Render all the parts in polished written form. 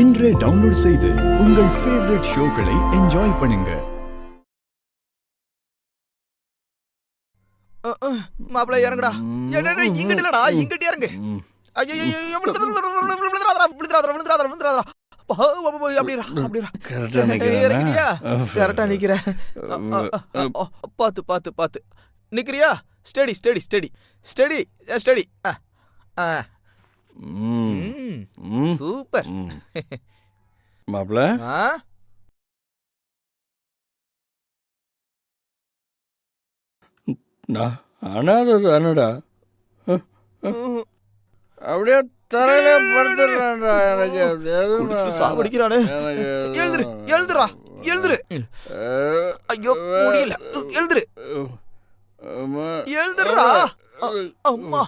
இன்றே டவுன்லோட் செய்து உங்கள் ஃபேவரட் ஷோக்களை என்ஜாய் பண்ணுங்க. மாப்பிள்ள இறங்குடா. இங்கிட்டு இல்லடா, இங்கிட்டு இறங்கு. ஐயோ கரெக்டா நிக்கிற. பாத்து பாத்து பாத்து நிக்கிறியா? Study study study study study. Super மாப்பிள்ள. அனாதை தானடா, அப்படியே தரையில படுத்துறான்டா. எனக்கு சாவடிக்கிறானு. எழுதுரு எழுதுரா எழுதுரு. ஐயோ முடியல. எழுதுரு எழுதுறா. அம்மா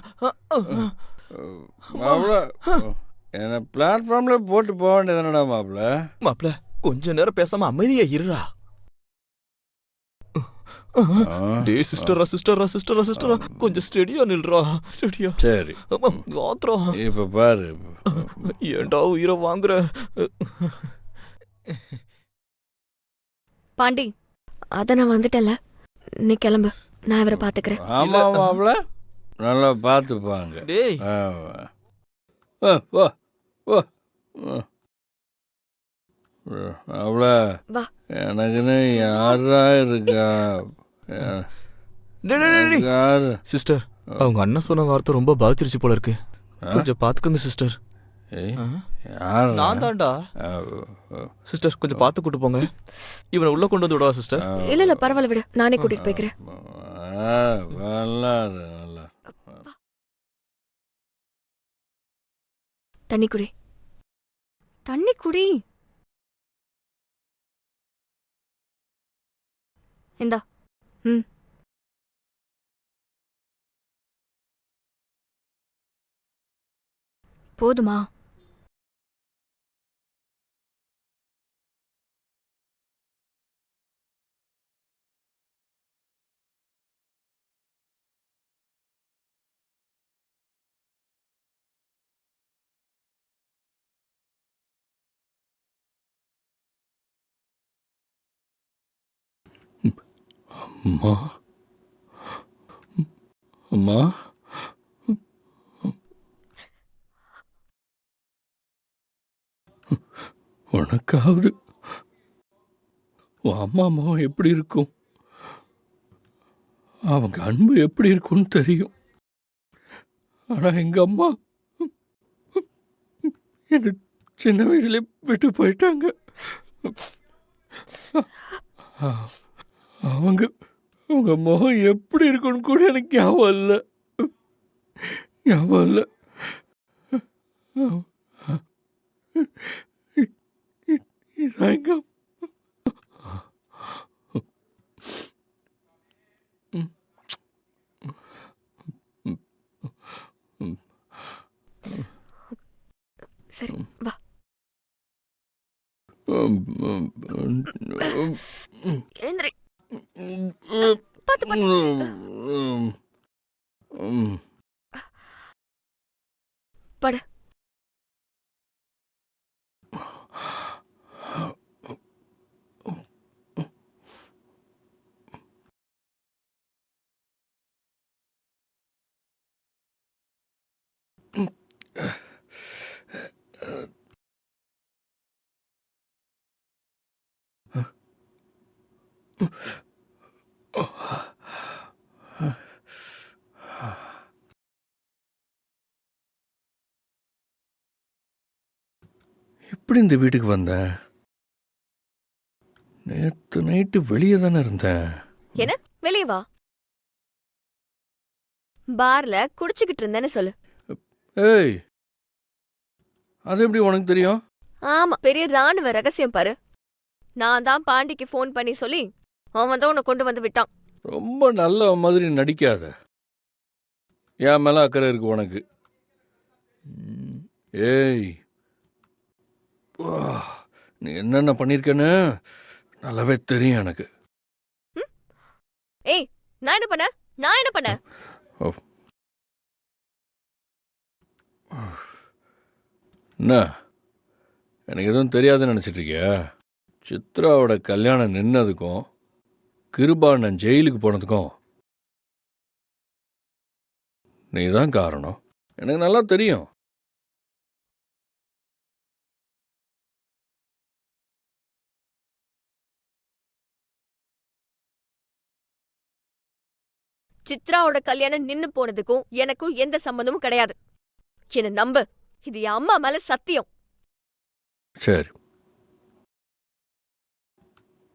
மாப்பிள்ள, என்ன பிளாட்ஃபார்ம்ல போட்டு போக வேண்டியதானடா மாப்பிள்ள. மாப்பிள்ள கொஞ்ச நேரம் பேசாம அமைதியா இருடா. டேய் சிஸ்டரா சிஸ்டரா சிஸ்டரா சிஸ்டரா கொஞ்சம் ஸ்டெடியா நில்றா. ஸ்டெடியா. சரி காத்ரா. இப்ப பாரு. ஏன்டா உயிரை வாங்குற? பாண்டி, அத நான் வந்துட்டேன்ல, நீ கிளம்பு, நான் இவரை பாத்துக்கிறேன். ஆமா மாப்பிள்ள, நல்லா பாத்துப்பாங்க. டேய் அவ்வளோ எனக்குன்னு யாரா இருக்கா? சிஸ்டர், அவங்க அண்ணன் சொன்ன வார்த்தை ரொம்ப பாதிச்சிருச்சு போல இருக்கு. கொஞ்சம் பாத்துக்கோங்க சிஸ்டர். நான் தான்டா. சிஸ்டர் கொஞ்சம் பார்த்து கூட்டு போங்க. இவனை உள்ள கொண்டு வந்து விடவா சிஸ்டர்? இல்ல இல்ல பரவாயில்ல, விடு, நானே கூட்டிட்டு போய்க்கிறேன். தண்ணி குடி, தண்ணி குடி. இந்தா. போதுமா? அம்மா அம்மா உனக்காவது உன் அம்மா அம்மாவும் எப்படி இருக்கும், அவங்க அன்பு எப்படி இருக்கும்னு தெரியும். ஆனா எங்க அம்மா என்ன சின்ன வயசுல விட்டு போயிட்டாங்க. அவங்க அவங்க முகம் எப்படி இருக்குன்னு கூட எனக்கு ஞாபகம் இல்லை. ஞாபகம் இல்லை. இதான் எங்க சரி வா. எழுந்திரி. பாத்து பாத்து. படு. எப்படி இந்த வீட்டுக்கு வந்தேன்? நேத்து நைட்டு வெளியே தானே இருந்தேன். என்ன வெளியே வா. பார்ல குடிச்சுக்கிட்டு இருந்தேன்னு சொல்லு. ஏய், அது எப்படி உனக்கு தெரியும்? ஆமா, பெரிய ராணுவ ரகசியம் பாரு. நான் தான் பாண்டிக்கு ஃபோன் பண்ணி சொல்லி அவன் தான் உன்னை கொண்டு வந்து விட்டான். ரொம்ப நல்ல மாதிரி நடிக்காத. என் மேல அக்கறை இருக்கு உனக்கு. ஏய், நீ என்னென்ன பண்ணிருக்கன்னு நல்லாவே தெரியும் எனக்கு. ஏய், நான் என்ன பண்ண? நான் என்ன பண்ண? என்ன எனக்கு எதுவும் தெரியாதுன்னு நினச்சிட்டு இருக்கியா? சித்ராவோட கல்யாணம் நின்னதுக்கும் கிருபாண்ணன் ஜெயிலுக்கு போனதுக்கும் நீ தான் காரணம். எனக்கு நல்லா தெரியும். சித்ராவோட கல்யாணம் நின்னு போனதுக்கும் எனக்கும் எந்த சம்பந்தமும் கிடையாது. என்ன நம்பு, இது என் அம்மா மேல சத்தியம். சரி,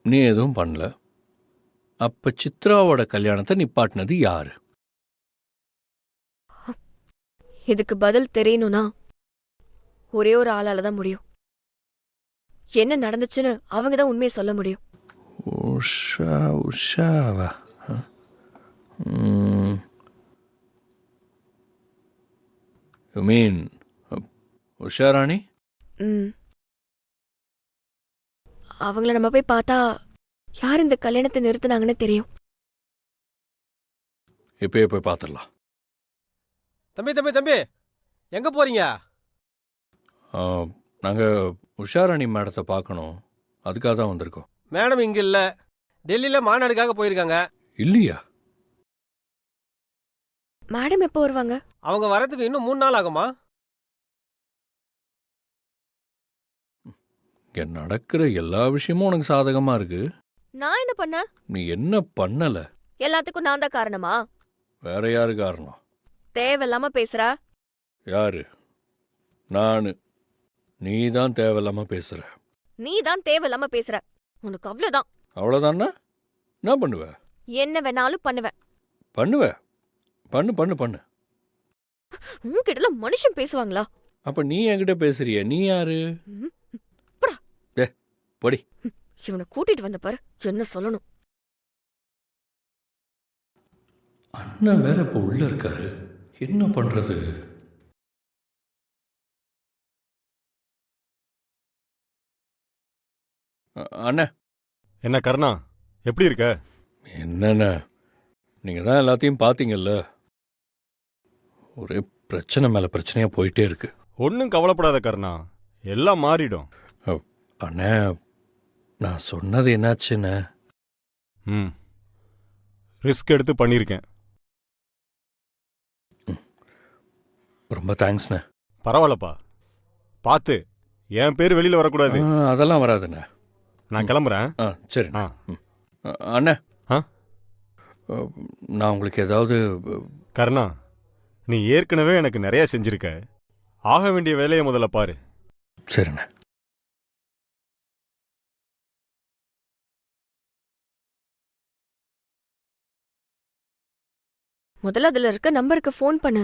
நீ எதுவும் பண்ணல. அப்ப சித்ராவோட கல்யாணத்தை நிப்பாட்டினது யாரு? இதுக்கு பதில் தெரியணும்னா ஒரே ஒரு ஆளால தான் முடியும். என்ன நடந்துச்சுன்னு அவங்க தான் உண்மையை சொல்ல முடியும். உஷாவா? You mean Usharani? ம். அவங்கள நம்ம போய் பார்த்தா யார் இந்த கல்யாணத்தை நிறுத்தினாங்கன்னு தெரியும். இப்பயே போய் பார்த்துடலாம். தம்பி தம்பி தம்பி எங்க போறீங்க? நாங்கள் உஷாராணி மேடத்தை பார்க்கணும், அதுக்காக தான் வந்திருக்கோம். மேடம் இங்க இல்ல, டெல்லியில மாநாடுக்காக போயிருக்காங்க. இல்லையா? மேடம் எப்போ வருவாங்க? அவங்க வரதுக்கு இன்னும் 3 நாள் ஆகுமா? இங்கே நடக்கிற எல்லா விஷயமும் உனக்கு சாதகமாக இருக்கு. நான் என்ன பண்ண? நீ என்ன பண்ணல? எல்லாத்துக்கும் நான் தான் காரணமா? வேற யாரு காரணம்? தேவையில்லாம பேசுற. யாரு? நானு. நீ தான் தேவையில்லாம பேசுற. நீ தான் தேவையில்லாம பேசுற. உனக்கு அவ்வளவுதான். அவ்வளோதான்னா என்ன பண்ணுவ? என்ன வேணாலும் பண்ணுவேன். பண்ணுவ? பண்ணு பண்ணு பண்ணு. உன்கிட்ட மனுஷன் பேசுவாங்களா? அப்ப நீ என்கிட்ட பேசுறிய, நீ யாரு? ம், போடா. பொடி. இவனை கூட்டிட்டு வந்த பாரு, என்ன சொல்லணும்? அண்ணன் வேற இப்ப உள்ள இருக்காரு, என்ன பண்றது? அண்ணா. என்ன கர்ணா, எப்படி இருக்க? என்னண்ண, நீங்க தான் எல்லாத்தையும் பார்த்தீங்கல்ல. ஒரே பிரச்சனை மேல பிரச்சனையா போயிட்டே இருக்கு. ஒன்றும் கவலைப்படாத கர்ணா, எல்லாம் மாறிடும். அண்ணே, நான் சொன்னது என்னாச்சுண்ணே? ரிஸ்க் எடுத்து பண்ணியிருக்கேன். ரொம்ப தேங்க்ஸ்ண்ணே. பரவாயில்லப்பா, பார்த்து என் பேர் வெளியில் வரக்கூடாது. அதெல்லாம் வராதுண்ணே. நான் கிளம்புறேன். சரி ஆ. அண்ணே. ஆ? நான் உங்களுக்கு ஏதாவது... கர்ணா, நீ ஏற்கனவே எனக்கு நிறைய செஞ்சிருக்க. ஆக வேண்டிய வேலையை முதல்ல பாரு. சரிண்ணே. முதல்ல அதுல இருக்க நம்பருக்கு ஃபோன் பண்ணு.